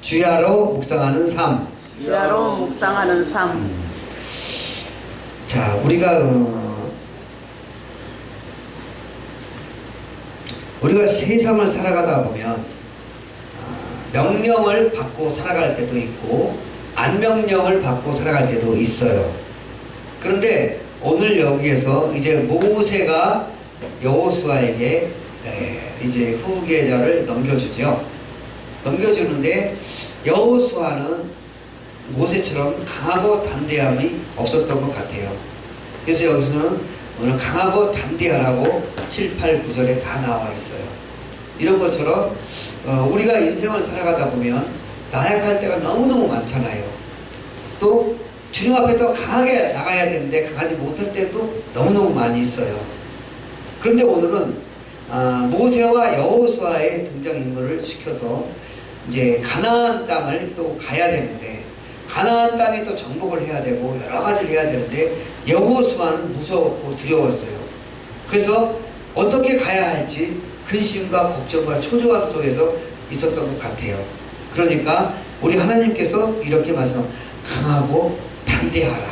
주야로 묵상하는 삶. 주야로 묵상하는 삶. 자, 우리가 세상을 살아가다 보면 명령을 받고 살아갈 때도 있고 안 명령을 받고 살아갈 때도 있어요. 그런데 오늘 여기에서 이제 모세가 여호수아에게 이제 후계자를 넘겨주죠. 넘겨주는데 여호수아는 모세처럼 강하고 단대함이 없었던 것 같아요. 그래서 여기서는 오늘 강하고 단대하라고 7, 8, 9절에 다 나와 있어요. 이런 것처럼 우리가 인생을 살아가다 보면 나약할 때가 너무너무 많잖아요. 또 주님 앞에 더 강하게 나가야 되는데 강하지 못할 때도 너무너무 많이 있어요. 그런데 오늘은 모세와 여호수아의 등장인물을 시켜서 이제 가나안 땅을 또 가야 되는데 가나안 땅에 또 정복을 해야 되고 여러 가지를 해야 되는데 여호수아는 무서웠고 두려웠어요. 그래서 어떻게 가야 할지 근심과 걱정과 초조함 속에서 있었던 것 같아요. 그러니까 우리 하나님께서 이렇게 말씀, 강하고 담대하라,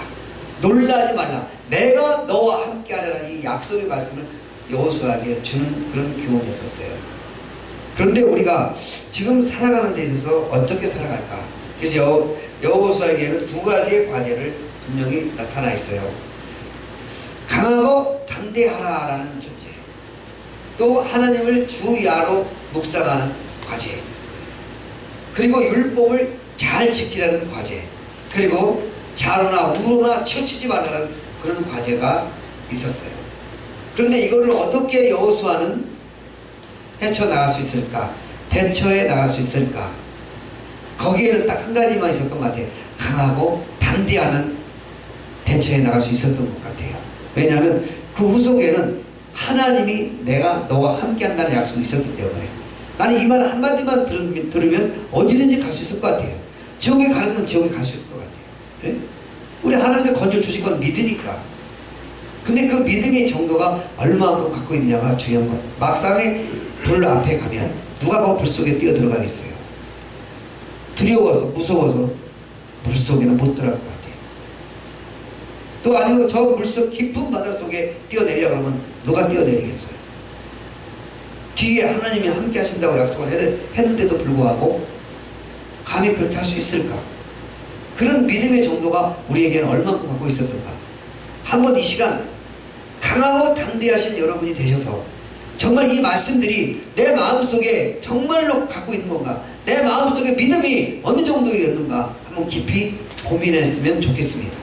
놀라지 말라, 내가 너와 함께하리라, 이 약속의 말씀을 여호수아에게 주는 그런 교훈이었어요. 그런데 우리가 지금 살아가는 데 있어서 어떻게 살아갈까? 그래서 여호수아에게는 두 가지의 과제를 분명히 나타나 있어요. 강하고 담대하라라는 첫째, 또 하나님을 주야로 묵상하는 과제, 그리고 율법을 잘 지키라는 과제, 그리고 좌로나 우로나 치우치지 말라는 그런 과제가 있었어요. 그런데 이거를 어떻게 여호수아는 헤쳐나갈 수 있을까? 대처해 나갈 수 있을까? 거기에는 딱 한 가지만 있었던 것 같아요. 강하고 단대하는 대처해 나갈 수 있었던 것 같아요. 왜냐하면 그 후속에는 하나님이 내가 너와 함께 한다는 약속이 있었기 때문에 나는 이 말 한마디만 들으면 어디든지 갈 수 있을 것 같아요. 지옥에 가는 건 지옥에 갈 수 있을 것 같아요. 그래? 우리 하나님이 건져주실 건 믿으니까. 근데 그 믿음의 정도가 얼마만큼 갖고 있느냐가 중요한 것. 막상에 불 앞에 가면 누가 그 불 속에 뛰어 들어가겠어요? 두려워서 무서워서 물 속에는 못 들어갈 것 같아요. 또 아니면 저 물속 깊은 바다 속에 뛰어내려 그러면 누가 뛰어내리겠어요? 뒤에 하나님이 함께 하신다고 약속을 했는데도 불구하고 감히 그렇게 할 수 있을까? 그런 믿음의 정도가 우리에게는 얼마큼 갖고 있었던가? 한번 이 시간 강하고 담대하신 여러분이 되셔서 정말 이 말씀들이 내 마음속에 정말로 갖고 있는 건가? 내 마음속에 믿음이 어느 정도였는가? 한번 깊이 고민했으면 좋겠습니다.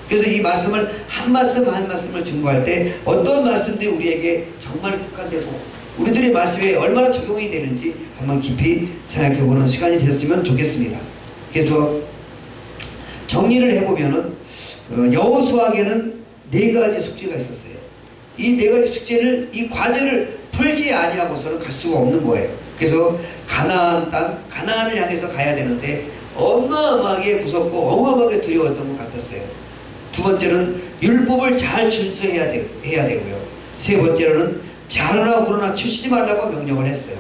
그래서 이 말씀을 한 말씀 한 말씀을 증거할 때 어떤 말씀들이 우리에게 정말 국한되고 우리들의 말씀에 얼마나 적용이 되는지 한번 깊이 생각해보는 시간이 됐으면 좋겠습니다. 그래서 정리를 해보면은 여호수아에게는 네 가지 숙제가 있었어요. 이 네 가지 숙제를, 이 과제를 풀지 아니하고서는 갈 수가 없는 거예요. 그래서 가나안 땅, 가나안을 향해서 가야 되는데 어마어마하게 무섭고 어마어마하게 두려웠던 것 같았어요. 두 번째는 율법을 잘 준수해야 되고요. 세 번째로는 좌로나 우로나 치우치지 말라고 명령을 했어요.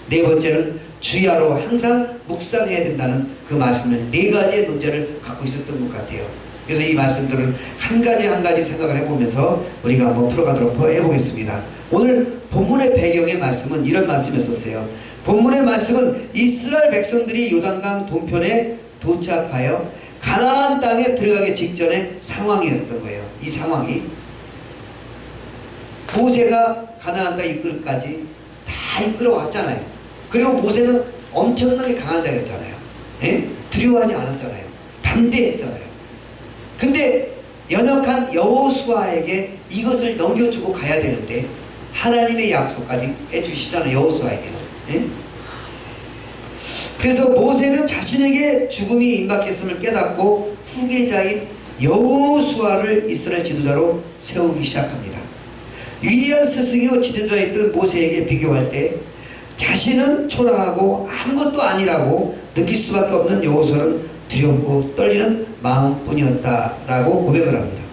네 번째는 주야로 항상 묵상해야 된다는 그 말씀을, 네 가지의 논제를 갖고 있었던 것 같아요. 그래서 이 말씀들을 한 가지 한 가지 생각을 해보면서 우리가 한번 풀어가도록 해보겠습니다. 오늘 본문의 배경의 말씀은 이런 말씀이었어요. 본문의 말씀은 이스라엘 백성들이 요단강 동편에 도착하여 가나안 땅에 들어가기 직전의 상황이었던 거예요. 이 상황이 모세가 가나안 땅 이끌까지 다 이끌어왔잖아요. 그리고 모세는 엄청나게 강한 자였잖아요. 예? 두려워하지 않았잖아요. 담대했잖아요. 근데 연약한 여호수아에게 이것을 넘겨주고 가야 되는데 하나님의 약속까지 해주시잖아요. 여호수아에게는. 예? 그래서 모세는 자신에게 죽음이 임박했음을 깨닫고 후계자인 여호수아를 이스라엘 지도자로 세우기 시작합니다. 위대한 스승이요 지도자였던 모세에게 비교할 때 자신은 초라하고 아무것도 아니라고 느낄 수밖에 없는 여호수아는 두렵고 떨리는 마음뿐이었다라고 고백을 합니다.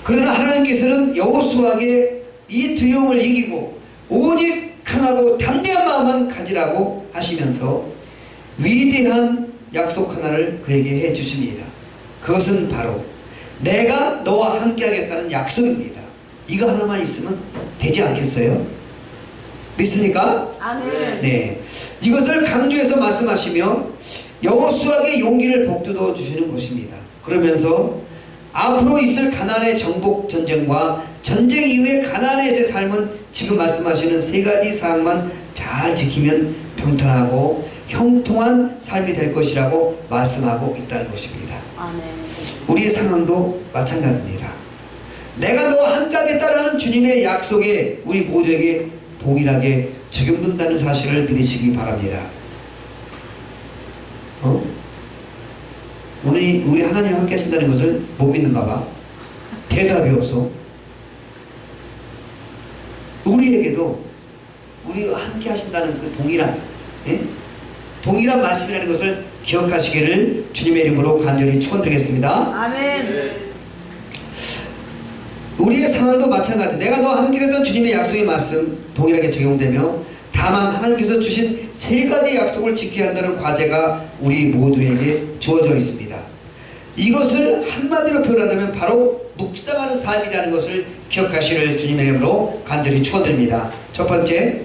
그러나 하나님께서는 여호수아에게 이 두려움을 이기고 오직 강하고 담대한 마음만 가지라고 하시면서 위대한 약속 하나를 그에게 해주십니다. 그것은 바로 내가 너와 함께 하겠다는 약속입니다. 이거 하나만 있으면 되지 않겠어요? 믿습니까? 아멘. 네, 이것을 강조해서 말씀하시며 여호수아에게 용기를 북돋워 주시는 것입니다. 그러면서 앞으로 있을 가나안의 정복 전쟁과 전쟁 이후의 가나안에서의 삶은 지금 말씀하시는 세 가지 사항만 잘 지키면 평탄하고 형통한 삶이 될 것이라고 말씀하고 있다는 것입니다. 아멘. 우리의 상황도 마찬가지입니다. 내가 너와 함께 하겠다라는 주님의 약속에 우리 모두에게 동일하게 적용된다는 사실을 믿으시기 바랍니다. 우리 하나님 함께 하신다는 것을 못 믿는가 봐. 대답이 없어. 우리에게도 우리와 함께 하신다는 그 동일한 말씀이라는 것을 기억하시기를 주님의 이름으로 간절히 축원드리겠습니다. 아멘. 우리의 상황도 마찬가지. 내가 너와 함께 했던 주님의 약속의 말씀 동일하게 적용되며 다만 하나님께서 주신 세 가지 약속을 지켜야 한다는 과제가 우리 모두에게 주어져 있습니다. 이것을 한마디로 표현한다면 바로 묵상하는 삶이라는 것을 기억하시를 주님의 이름으로 간절히 축원드립니다. 첫 번째,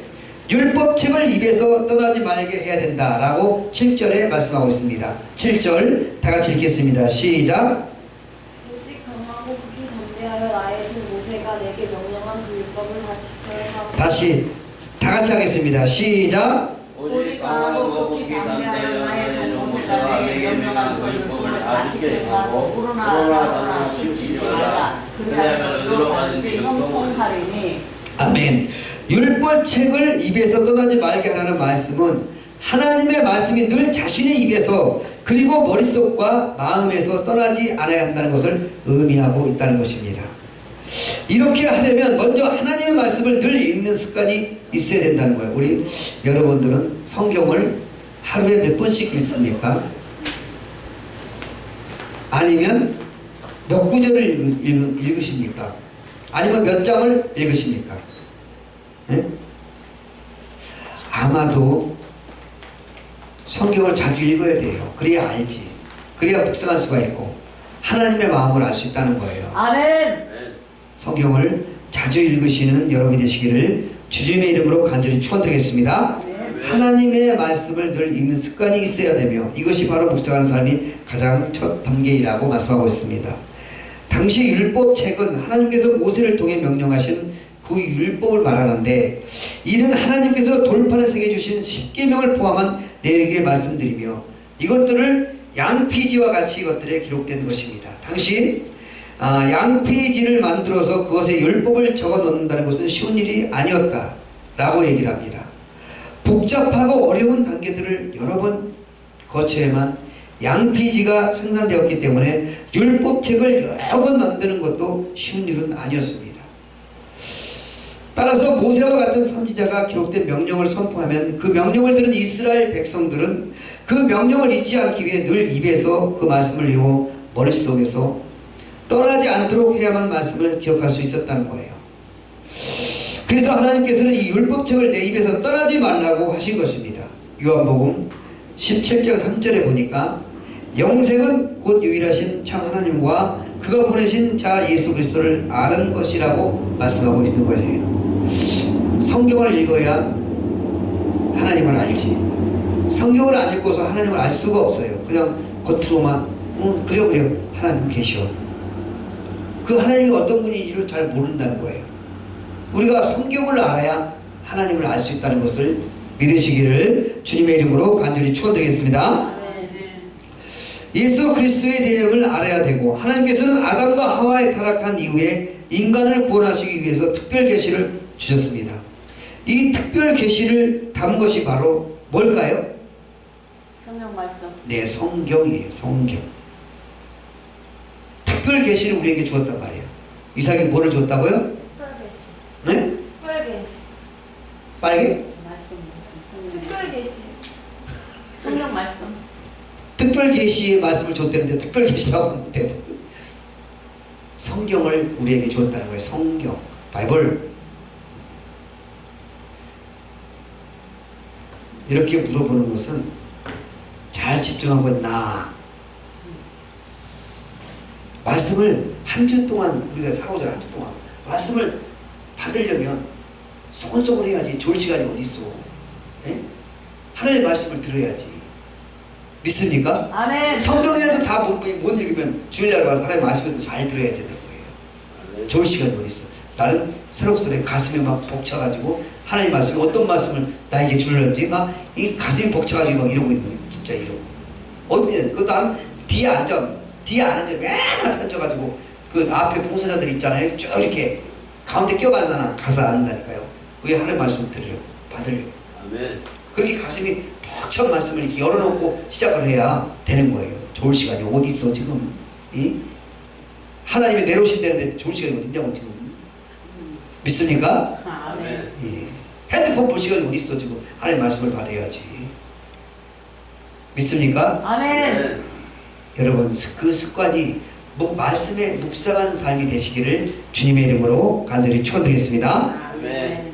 율법책을 입에서 떠나지 말게 해야 된다라고 7절에 말씀하고 있습니다. 7절 다 같이 읽겠습니다. 시작. 오직 강하고 극히 담대하여 나의 주 모세가 내게 명령한 그 율법을 다 지켜야 하고 다시 다 같이 하겠습니다. 시작. 오직 강하고 극히 담대하여 나의 주 모세가 내게 명령한 그 율법을 다 지켜야 하고 그러나 치우치지 말라. 그리하면 너로 가는지 형통하리니. 아멘. 율법책을 입에서 떠나지 말게 하라는 말씀은 하나님의 말씀이 늘 자신의 입에서 그리고 머릿속과 마음에서 떠나지 않아야 한다는 것을 의미하고 있다는 것입니다. 이렇게 하려면 먼저 하나님의 말씀을 늘 읽는 습관이 있어야 된다는 거예요. 우리 여러분들은 성경을 하루에 몇 번씩 읽습니까? 아니면 몇 구절을 읽으십니까? 아니면 몇 장을 읽으십니까? 네? 아마도 성경을 자주 읽어야 돼요. 그래야 알지. 그래야 묵상할 수가 있고 하나님의 마음을 알 수 있다는 거예요. 아멘. 성경을 자주 읽으시는 여러분이 되시기를 주님의 이름으로 간절히 축원드리겠습니다. 하나님의 말씀을 늘 읽는 습관이 있어야 되며 이것이 바로 묵상하는 삶이 가장 첫 단계이라고 말씀하고 있습니다. 당시 율법책은 하나님께서 모세를 통해 명령하신 그 율법을 말하는데 이는 하나님께서 돌판에 새겨주신 10계명을 포함한 내용을 말씀드리며 이것들을 양피지와 같이 이것들에 기록된 것입니다. 당시 양피지를 만들어서 그것에 율법을 적어 넣는다는 것은 쉬운 일이 아니었다라고 얘기를 합니다. 복잡하고 어려운 단계들을 여러 번 거쳐야만 양피지가 생산되었기 때문에 율법책을 여러 번 만드는 것도 쉬운 일은 아니었습니다. 따라서 모세와 같은 선지자가 기록된 명령을 선포하면 그 명령을 들은 이스라엘 백성들은 그 명령을 잊지 않기 위해 늘 입에서 그 말씀을 외워 머릿속에서 떠나지 않도록 해야만 말씀을 기억할 수 있었다는 거예요. 그래서 하나님께서는 이 율법책을 내 입에서 떠나지 말라고 하신 것입니다. 요한복음 17장 3절에 보니까 영생은 곧 유일하신 참 하나님과 그가 보내신 자 예수 그리스도를 아는 것이라고 말씀하고 있는 거예요. 성경을 읽어야 하나님을 알지. 성경을 안 읽고서 하나님을 알 수가 없어요. 그냥 겉으로만 그래 하나님 계셔. 그 하나님이 어떤 분인지를 잘 모른다는 거예요. 우리가 성경을 알아야 하나님을 알 수 있다는 것을 믿으시기를 주님의 이름으로 간절히 축원드리겠습니다. 예수 그리스도의 내용을 알아야 되고 하나님께서는 아담과 하와의 타락한 이후에 인간을 구원하시기 위해서 특별 계시를 주셨습니다. 이 특별 계시를 담은 것이 바로 뭘까요? 성경 말씀. 네, 성경이에요. 성경. 특별 계시를 우리에게 주었단 말이에요. 이삭이 뭐를 줬다고요? 특별계시. 네? 특별계시. 빨개? 말씀. 특별계시. 성경 말씀. 특별 계시의 말씀을 줬다는데 특별 계시라고 하면 못해요. 성경을 우리에게 주었다는 거예요. 성경, 바이블. 이렇게 물어보는 것은 잘 집중하고 있나? 말씀을 한 주 동안 우리가 살아오잖아. 한 주 동안 말씀을 받으려면 소곤소곤 해야지. 좋을 시간이 어디 있어? 예? 하나님의 말씀을 들어야지. 믿습니까? 아멘. 성경이라도 다 못 읽으면 주일날 와서 하나님의 말씀을 잘 들어야 되는 거예요. 좋을 시간이 어디 있어? 나는 새록새록 가슴에 막 벅차가지고 하나님 말씀이 어떤 말씀을 나에게 주려는지 막 이 가슴이 벅차가지고 막 이러고 있는 거예요. 진짜 이러고. 어디 그것도 한 뒤에 앉아 맨 앞에 앉아가지고 그 앞에 봉사자들 있잖아요. 쭉 이렇게 가운데 껴가나 가서 앉는다니까요. 왜 하나님 말씀을 들으려고 받으려고. 아멘. 그렇게 가슴이 벅찬 말씀을 이렇게 열어놓고 시작을 해야 되는 거예요. 좋을 시간이 어디 있어 지금? 이? 하나님이 내려오신다는데 좋을 시간이 어딨냐고 지금. 믿습니까? 아멘. 예. 핸드폰 볼 시간이 어디 있어 지금. 하나님 말씀을 받아야지. 믿습니까? 아멘. 여러분 그 습관이 말씀에 묵상하는 삶이 되시기를 주님의 이름으로 간절히 축원드리겠습니다. 아멘.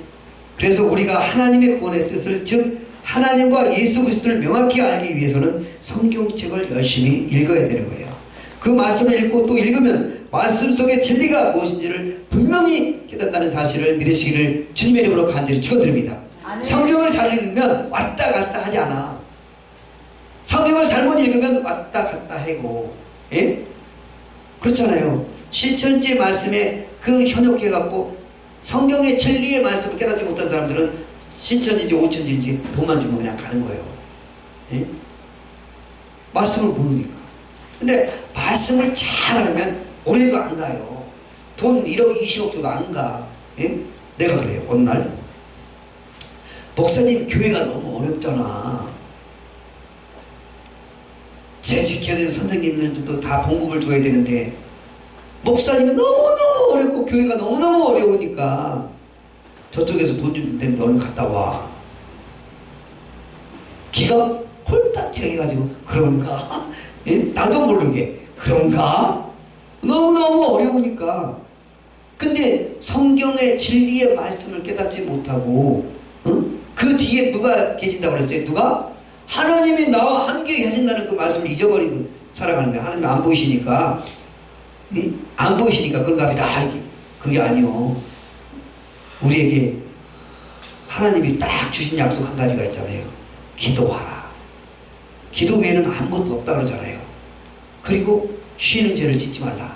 그래서 우리가 하나님의 구원의 뜻을 즉 하나님과 예수 그리스도를 명확히 알기 위해서는 성경책을 열심히 읽어야 되는 거예요. 그 말씀을 읽고 또 읽으면 말씀 속의 진리가 무엇인지를 분명히 깨닫다는 사실을 믿으시기를 주님의 이름으로 간절히 축원드립니다. 성경을 잘 읽으면 왔다 갔다 하지 않아. 성경을 잘못 읽으면 왔다 갔다 하고, 예? 그렇잖아요. 실천지 말씀에 그 현혹해갖고 성경의 진리의 말씀을 깨닫지 못한 사람들은 신천지인지 오천지인지 돈만 주면 그냥 가는 거예요. 예? 말씀을 모르니까. 근데 말씀을 잘 알면 오래도 안 가요. 돈 1억 20억 줘도 안 가. 예? 내가 그래요. 어느 날 목사님 교회가 너무 어렵잖아. 제 지켜야 되는 선생님들도 다 봉급을 줘야 되는데 목사님이 너무너무 어렵고 교회가 너무너무 어려우니까 저쪽에서 돈 좀 준다는데 얼른 갔다 와. 기가 홀딱 해가지고 그런가? 예? 나도 모르게 그런가? 너무너무 어려우니까. 근데 성경의 진리의 말씀을 깨닫지 못하고 그 뒤에 누가 계신다고 그랬어요? 누가? 하나님이 나와 함께 계신다는 그 말씀을 잊어버리고 살아가는 거예요. 하나님 안 보이시니까. 안 보이시니까 그런가 보다. 그게 아니요. 우리에게 하나님이 딱 주신 약속 한 가지가 있잖아요. 기도하라. 기도 외에는 아무것도 없다 그러잖아요. 그리고 쉬는 죄를 짓지 말라.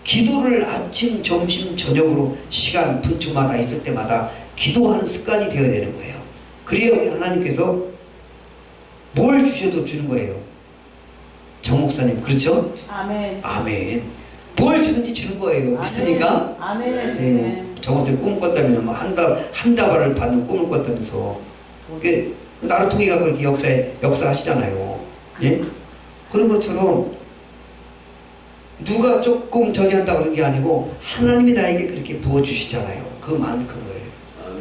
기도를 아침, 점심, 저녁으로 시간 분초마다 있을 때마다 기도하는 습관이 되어야 되는 거예요. 그래야 우리 하나님께서 뭘 주셔도 주는 거예요. 정 목사님 그렇죠? 아멘. 아멘. 뭘 주든지 주는 거예요. 아멘. 믿습니까? 아멘. 네. 정 목사님 꿈을 꿨다면 한 다발을 받는 꿈을 꿨다면서 나루통이가 그렇게 역사하시잖아요. 예? 그런 것처럼 누가 조금 저기 한다고 그런 게 아니고 하나님이 나에게 그렇게 부어주시잖아요. 그만큼을.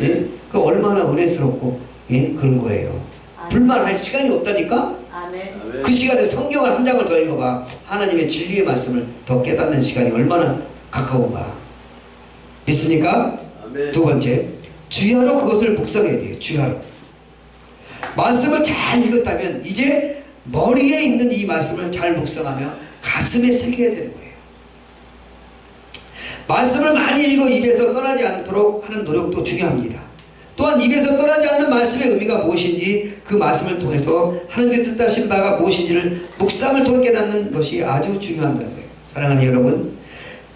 예? 그 얼마나 은혜스럽고 예? 그런 거예요. 불만할 시간이 없다니까? 아멘. 그 시간에 성경을 한 장을 더 읽어봐. 하나님의 진리의 말씀을 더 깨닫는 시간이 얼마나 가까운가. 믿습니까? 아멘. 두 번째, 주야로 그것을 묵상해야 돼요. 주야로. 말씀을 잘 읽었다면 이제 머리에 있는 이 말씀을 잘 묵상하며 가슴에 새겨야 되는 거예요. 말씀을 많이 읽어 입에서 떠나지 않도록 하는 노력도 중요합니다. 또한 입에서 떠나지 않는 말씀의 의미가 무엇인지 그 말씀을 통해서 하나님께서 뜻하신 바가 무엇인지를 묵상을 통해 깨닫는 것이 아주 중요하다는 거예요. 사랑하는 여러분,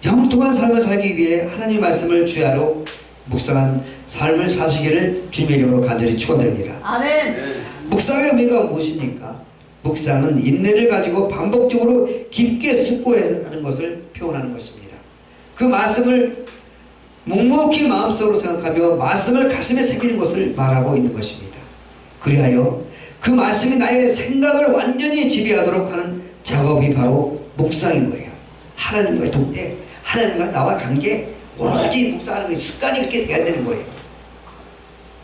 영통한 삶을 살기 위해 하나님의 말씀을 주야로 묵상한 삶을 사시기를 주님의 이름으로 간절히 축원드립니다. 아멘. 묵상의 의미가 무엇입니까? 묵상은 인내를 가지고 반복적으로 깊게 숙고하는 것을 표현하는 것입니다. 그 말씀을 묵묵히 마음속으로 생각하며 말씀을 가슴에 새기는 것을 말하고 있는 것입니다. 그리하여 그 말씀이 나의 생각을 완전히 지배하도록 하는 작업이 바로 묵상인 거예요. 하나님과의 동대, 하나님과 나와 관계 오로지 묵상하는 게 습관이 그렇게 돼야 되는 거예요.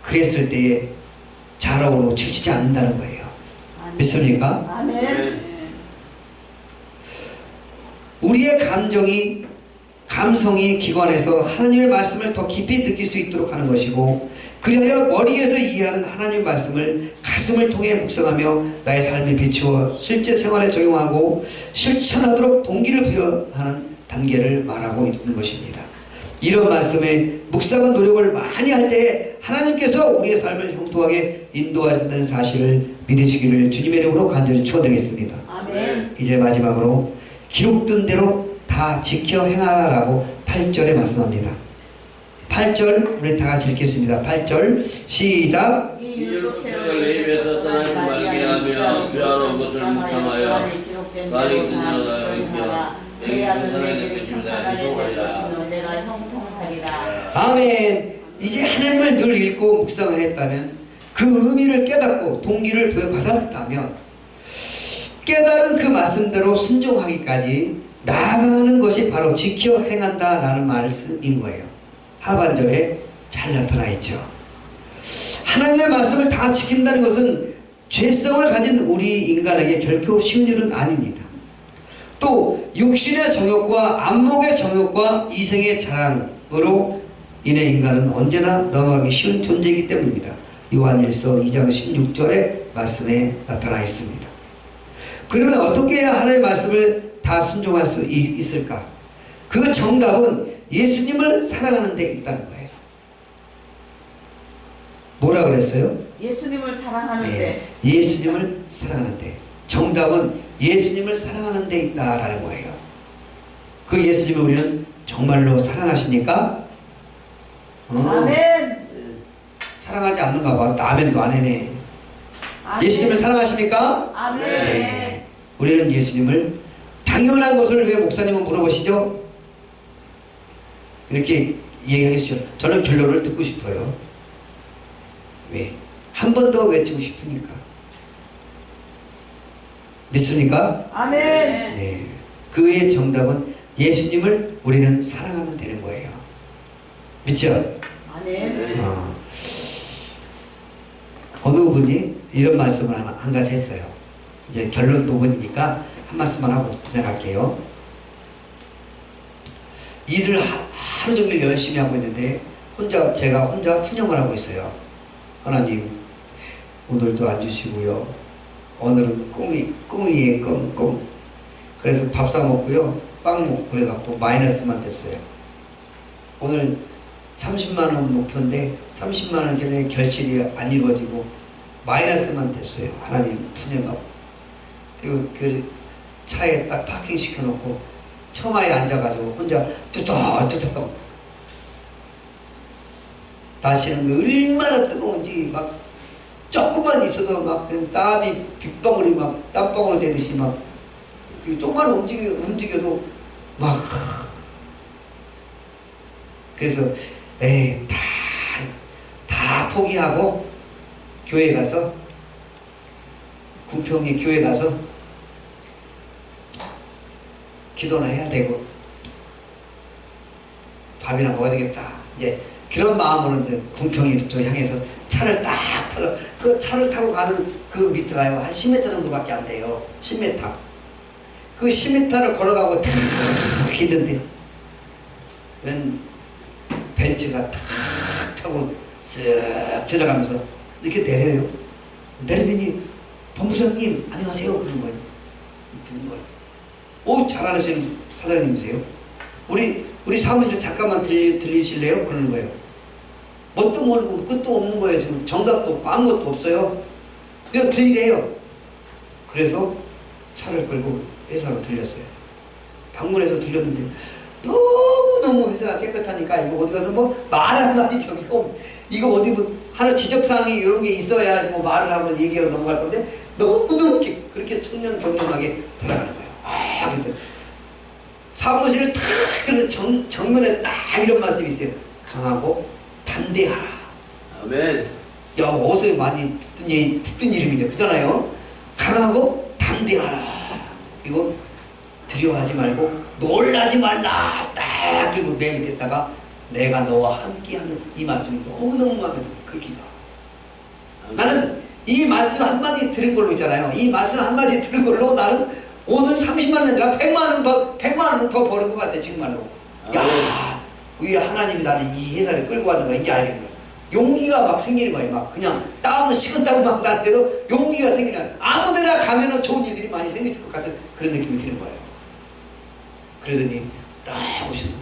그랬을 때에 자랑으로 치우치지 않는다는 거예요. 아멘. 믿습니까? 아멘. 우리의 감정이 감성이 기관해서 하나님의 말씀을 더 깊이 느낄 수 있도록 하는 것이고, 그리하여 머리에서 이해하는 하나님의 말씀을 가슴을 통해 묵상하며 나의 삶에 비추어 실제 생활에 적용하고 실천하도록 동기를 부여하는 단계를 말하고 있는 것입니다. 이런 말씀에 묵상한 노력을 많이 할 때 하나님께서 우리의 삶을 형통하게 인도하신다는 사실을 믿으시기를 주님의 이름으로 간절히 축원드리겠습니다. 아멘. 이제 마지막으로 기록된 대로 다 지켜 행하라고 8절에 말씀합니다. 8절 우리 다 같이 읽겠습니다. 8절 시작. 이 율법책을 내 입에서 떠나지 말게 하며 주야로 그것을 묵상하여 나를 인하여 인하라. 그래야 너에게 평안하게 될 것이며 내가 형통하리라. 아멘. 이제 하나님을 늘 읽고 묵상하였다면, 그 의미를 깨닫고 동기를 부여받았다면, 깨달은 그 말씀대로 순종하기까지 나아가는 것이 바로 지켜 행한다라는 말씀인 거예요. 하반절에 잘 나타나 있죠. 하나님의 말씀을 다 지킨다는 것은 죄성을 가진 우리 인간에게 결코 쉬운 일은 아닙니다. 또 육신의 정욕과 안목의 정욕과 이생의 자랑으로 인해 인간은 언제나 넘어가기 쉬운 존재이기 때문입니다. 요한일서 2장 16절의 말씀에 나타나 있습니다. 그러면 어떻게 해야 하나님의 말씀을 다 순종할 수 있을까? 그 정답은 예수님을 사랑하는 데 있다는 거예요. 뭐라 그랬어요? 예수님을 사랑하는데. 네, 예수님을 사랑하는 데. 정답은 예수님을 사랑하는 데 있다라는 거예요. 그 예수님을 우리는 정말로 사랑하십니까? 아멘. 사랑하지 않는가 봐. 아멘도 안 해네. 아멘. 예수님을 사랑하십니까? 아멘. 네. 우리는 예수님을, 당연한 것을 왜 목사님은 물어보시죠? 이렇게 얘기하시죠. 저는 결론을 듣고 싶어요. 왜? 한 번 더 외치고 싶으니까. 믿습니까? 아멘. 네. 그의 정답은 예수님을 우리는 사랑하면 되는 거예요. 믿죠? 아멘. 어느 분이 이런 말씀을 한 가지 했어요. 이제 결론 부분이니까 한 말씀만 하고 지나갈게요. 일을 하루 종일 열심히 하고 있는데 제가 혼자 푸념을 하고 있어요. 하나님, 오늘도 안 주시고요. 오늘은 꽁이에 꽁. 그래서 밥 사 먹고요. 빵 먹고 그래갖고 마이너스만 됐어요. 오늘 30만원 목표인데 30만원 전에 결실이 안 이루어지고 마이너스만 됐어요. 하나님 푸념하고. 그리고 그 차에 딱 파킹 시켜놓고 처마에 앉아가지고 혼자 뚜덕뚜덕 날씨는 얼마나 뜨거운지 막 조금만 있어도 막 땀이 빗방울이 막 땀방울 되듯이 막 조금만 움직여도 막. 그래서 다 포기하고 교회 가서, 궁평리 교회 가서 기도나 해야 되고 밥이나 먹어야 되겠다. 이제 그런 마음으로 이제 궁평리 쪽 향해서 차를 딱 타고, 그 차를 타고 가는 그 밑에가요 한 10m 정도밖에 안 돼요. 10m. 그 10m를 걸어가고 탁 있는데 웬 벤츠가 탁 타고 쓱 지나가면서 이렇게 내려요. 내리더니 본부장님 안녕하세요 그러는 거예요. 부른 거예요. 오, 잘 아시는 사장님이세요. 우리 사무실 잠깐만 들리실래요? 그러는 거예요. 뭣도 모르고 끝도 없는 거예요. 지금 정답도 없고 아무것도 없어요. 그냥 들리래요. 그래서 차를 끌고 회사로 들렸어요. 방문해서 들렸는데 너무너무 회사가 깨끗하니까 이거 어디 가서 뭐 말 한마디 이거 어디 뭐 하나 지적사항이 이런 게 있어야 뭐 말을 한번 얘기하고 넘어갈 건데 너무너무 그렇게 청렴경렴하게 살아가는 거예요. 그래서 사무실을 탁 들어서 정면에 딱 이런 말씀이 있어요. 강하고 담대하라. 아멘. 야, 어디서 많이 듣던 이름이죠. 그잖아요. 강하고 담대하라. 이거 두려워하지 말고 놀라지 말라. 딱 그리고 맨 밑에다가 내가 너와 함께하는 이 말씀이 너무너무 마음에 들어요. 그렇게 나는 이 말씀 한마디 들은 걸로 있잖아요. 이 말씀 한마디 들은 걸로 나는 오늘 30만 원 아니라 100만 원 더 버는 것 같아. 정말로. 야, 왜 하나님이 나를 이 회사를 끌고 왔는가 이제 알게 된 거야. 용기가 막 생기는 거예요. 막 그냥 땀은 식은땀 막 날 때도 용기가 생기는, 아무데나 가면은 좋은 일들이 많이 생길 것 같은 그런 느낌이 드는 거예요. 그러더니 딱 오셔서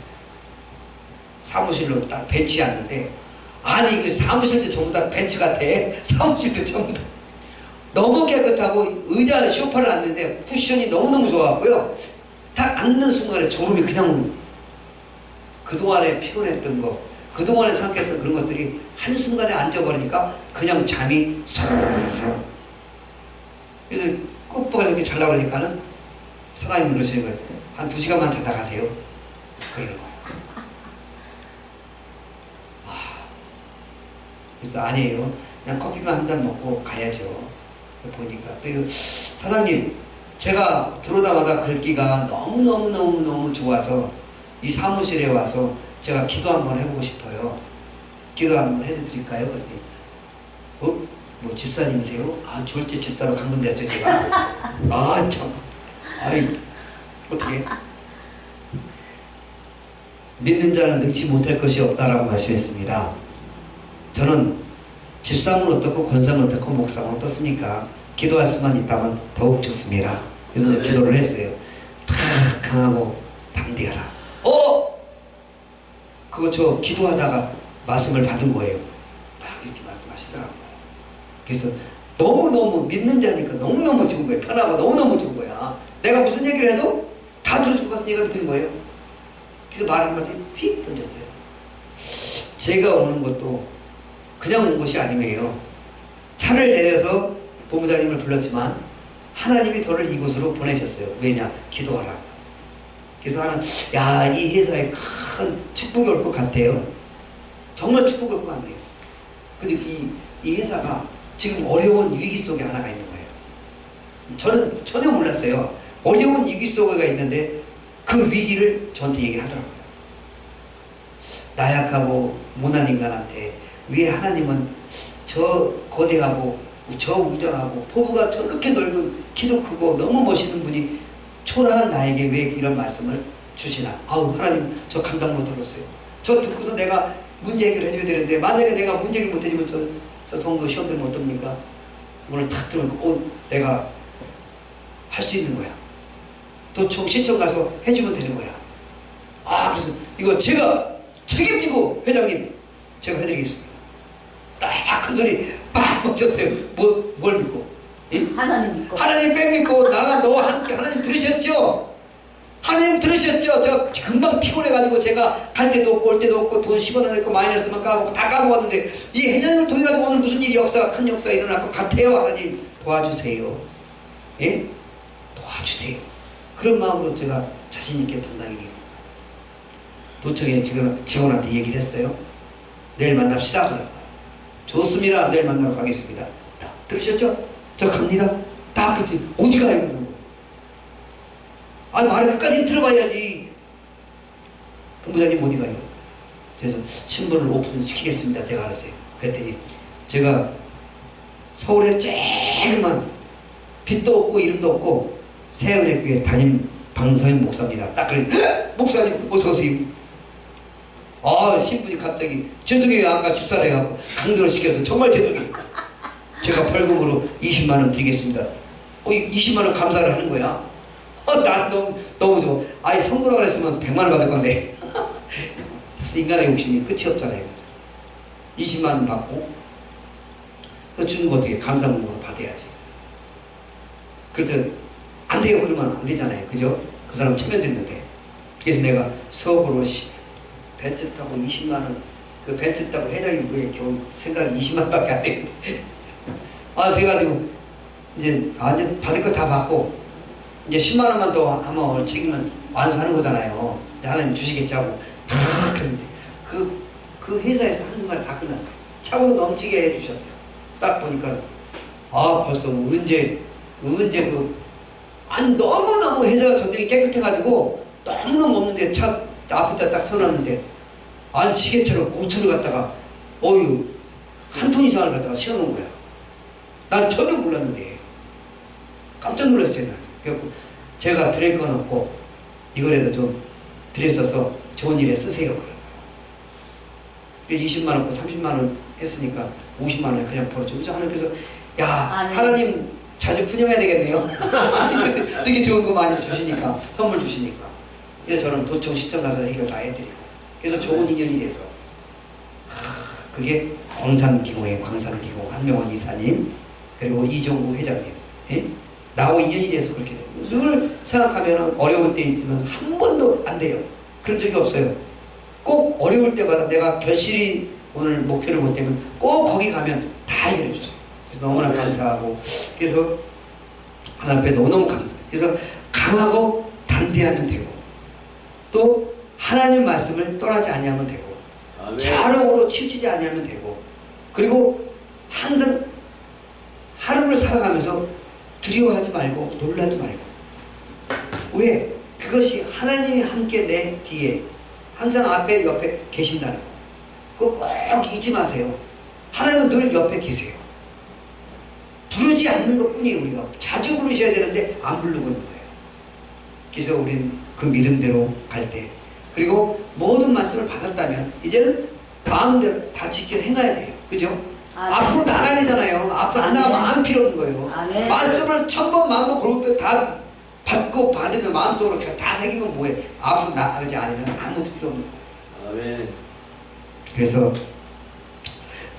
사무실로 딱 벤치에 앉는데, 아니 그 사무실도 전부 다 벤치 같아. 사무실도 전부 다 너무 깨끗하고 의자 소파를 앉는데 쿠션이 너무너무 좋았고요. 딱 앉는 순간에 졸음이 그냥, 그동안에 피곤했던 거, 그동안에 생각했던 그런 것들이 한순간에 앉아버리니까 그냥 잠이 서르르. 그래서 끝부가 이렇게 자려고 그러니까는 사장님 그러시는 거예요. 한 2시간만 자다 가세요. 그러는 거예요. 그래서 아니에요. 그냥 커피만 한 잔 먹고 가야죠. 보니까. 그리고 사장님, 제가 들어오자마자 글귀가 너무너무 좋아서 이 사무실에 와서 제가 기도 한번 해보고 싶어요. 기도 한번 해도 드릴까요? 그랬더니, 뭐 집사님이세요? 아, 졸지 집사로 강근됐어요, 제가. 아, 참. 아이, 어떻게. 믿는 자는 능치 못할 것이 없다라고 말씀했습니다. 저는 집사는 어떻고 권사는 어떻고 목사는 어떻습니까? 기도할 수만 있다면 더욱 좋습니다. 그래서 기도를 했어요. 다 강하고 담대하라. 그거 저 기도하다가 말씀을 받은 거예요. 막 이렇게 말씀하시더라고요. 그래서 너무너무 믿는 자니까 너무너무 좋은 거예요. 편하고 너무너무 좋은 거야. 내가 무슨 얘기를 해도 다 들어줄 것 같은 얘기가 드는 거예요. 그래서 말 한마디 휙 던졌어요. 제가 오는 것도 그냥 온 것이 아니에요. 차를 내려서 본부장님을 불렀지만 하나님이 저를 이곳으로 보내셨어요. 왜냐? 기도하라. 그래서 하는, 야, 이 회사에 큰 축복이 올 것 같아요. 정말 축복이 올 것 같네요. 근데 이 회사가 지금 어려운 위기 속에 하나가 있는 거예요. 저는 전혀 몰랐어요. 어려운 위기 속에가 있는데 그 위기를 저한테 얘기를 하더라고요. 나약하고 못난 인간한테 왜 하나님은 저 거대하고 저 우정하고 포부가 저렇게 넓은 키도 크고 너무 멋있는 분이 초라한 나에게 왜 이런 말씀을 주시나. 아우, 하나님 저 감당 못하겠어요. 저 듣고서 내가 문제 해결을 해줘야 되는데 만약에 내가 문제 해결 못해주면 저 성도 시험 들면 어떡합니까? 오늘 탁 들으면 내가 할 수 있는 거야. 도청 시청 가서 해주면 되는 거야. 아, 그래서 이거 제가 책임지고 회장님 제가 해드리겠습니다. 딱 큰 소리 빡 멈췄어요. 뭘 믿고? 예? 하나님 믿고. 하나님 백 믿고 나가 너와 함께. 하나님 들으셨죠? 하나님 들으셨죠? 저 금방 피곤해가지고 제가 갈 때도 없고 올 때도 없고 돈 10원 있고 마이너스만 까고 다 까고 왔는데 이 해년을 통해가지고 오늘 무슨 일이 큰 역사가 일어날 것 같아요. 하나님 도와주세요. 예? 도와주세요. 그런 마음으로 제가 자신있게 분당이 도청에 직원한테 얘기를 했어요. 내일 만납시다. 좋습니다. 내일 만나러 가겠습니다. 들으셨죠? 저 갑니다. 딱 그랬더니 어디 가요? 아니, 말을 끝까지 들어봐야지. 본부장님 어디 가요? 그래서 신문을 오픈시키겠습니다. 제가 알았어요. 그랬더니 제가 서울에 쬐그만 빛도 없고 이름도 없고 세운의 교회 담임 방성현 목사입니다. 딱 그래. 목사님 어서오세요. 아, 신분이 갑자기 죄송해요. 아까 주사를 해갖고 강도를 시켜서 정말 죄송해요. 제가 벌금으로 20만원 드리겠습니다. 20만원 감사를 하는 거야. 난 너무 좋아. 아니, 성도라고 그랬으면 100만원 받을 건데. 인간의 욕심이 끝이 없잖아요. 20만원 받고 그 주는 거 어떻게 감사금으로 받아야지. 그래서 안 돼요. 그러면 안 되잖아요. 그죠? 그 사람 체면됐는데. 그래서 내가 수업으로 벤츠 타고 20만원, 그 벤츠 타고 회장이 왜 겨우 생각이 20만원밖에 안 되는데. 아, 그래가지고 이제 받을 거 다 받고 이제 10만원만 더 하면 책임은 완수하는 거잖아요. 하나님 주시겠지 하고 다 그랬는데 그 회사에서 한순간에 다 끝났어요. 차고도 넘치게 해주셨어요. 딱 보니까 아, 벌써 언제 아니, 너무너무 회사가 전쟁이 깨끗해가지고 너무너무 없는데 차 앞에다 딱 서놨는데 아니, 지게차로 공차를 갖다가 한 톤 이상을 갖다가 씌워놓은 거야. 난 전혀 몰랐는데 깜짝 놀랐어요. 난. 그래서 제가 드릴 건 없고 이거라도 좀 드렸어서 좋은 일에 쓰세요. 20만 원, 30만 원 했으니까 50만 원에 그냥 벌어줘. 그래서 하나님께서 야 하나님 자주 푸념해야 되겠네요. 이렇게 좋은 거 많이 주시니까, 선물 주시니까. 그래서 저는 도청 시청 가서 해결 다 해드리고, 그래서 좋은 인연이 돼서 그게 광산기공의 광산기공 한명원 이사님, 그리고 이종구 회장님, 예? 나하고 인연이 돼서 그렇게 돼요. 늘 생각하면 어려울 때 있으면 한 번도 안 돼요. 그런 적이 없어요. 꼭 어려울 때마다 내가 결실이 오늘 목표를 못 되면 꼭 거기 가면 다 해결해 주세요. 그래서 너무나 감사하고, 그래서 하나님 앞에 너무너무 그래서 강하고 단대하면 되고, 또 하나님 말씀을 떠나지 아니하면 되고, 자력으로 치우치지 아니하면 되고, 그리고 항상 하루를 살아가면서 두려워하지 말고 놀라지 말고. 왜? 그것이 하나님이 함께 내 뒤에 항상 앞에 옆에 계신다는 거. 그거 꼭 잊지 마세요. 하나님은 늘 옆에 계세요. 부르지 않는 것 뿐이에요. 우리가 자주 부르셔야 되는데 안 부르고 있는 거예요. 그래서 우리는 그 믿음대로 갈 때, 그리고 모든 말씀을 받았다면 이제는 마음대로 다 지켜 행해야 돼요. 그죠? 앞으로 나가야 되잖아요. 앞으로 안 나가면 안 필요 없는 거예요. 말씀을 1000번 만번 골고루 다 받고 받으면 마음속으로 다 새기면 뭐해. 앞으로 나가지 않으면 아무것도 필요 없는 거예요. 아멘. 그래서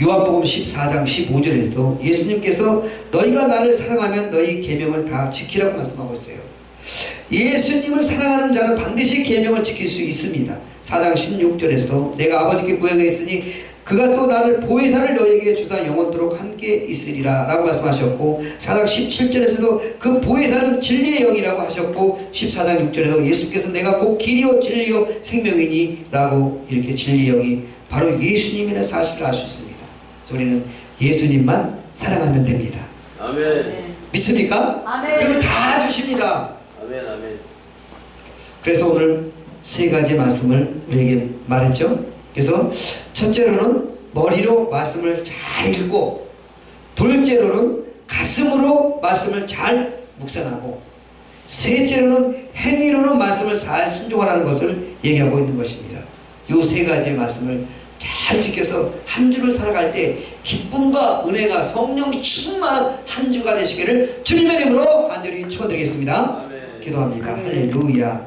요한복음 14장 15절에서 예수님께서 너희가 나를 사랑하면 너희 계명을 다 지키라고 말씀하고 있어요. 예수님을 사랑하는 자는 반드시 계명을 지킬 수 있습니다. 4장 16절에서 내가 아버지께 구하겠으니 그가 또 나를 보혜사를 너희에게 주사 영원토록 함께 있으리라 라고 말씀하셨고, 4장 17절에서도 그 보혜사는 진리의 영이라고 하셨고, 14장 6절에도 예수께서 내가 곧 길이요 진리요 생명이니 라고 이렇게 진리의 영이 바로 예수님이라는 사실을 알 수 있습니다. 우리는 예수님만 사랑하면 됩니다. 아멘. 믿습니까? 아멘. 그리고 다 주십니다. 아멘. 아멘. 그래서 오늘 세 가지 말씀을 우리에게 말했죠. 그래서 첫째로는 머리로 말씀을 잘 읽고, 둘째로는 가슴으로 말씀을 잘 묵상하고, 셋째로는 행위로는 말씀을 잘 순종하라는 것을 얘기하고 있는 것입니다. 이 세 가지 말씀을 잘 지켜서 한 주를 살아갈 때 기쁨과 은혜가 성령 충만한 한 주가 되시기를 주님의 이름으로 간절히 축원드리겠습니다. 기도합니다. 할렐루야.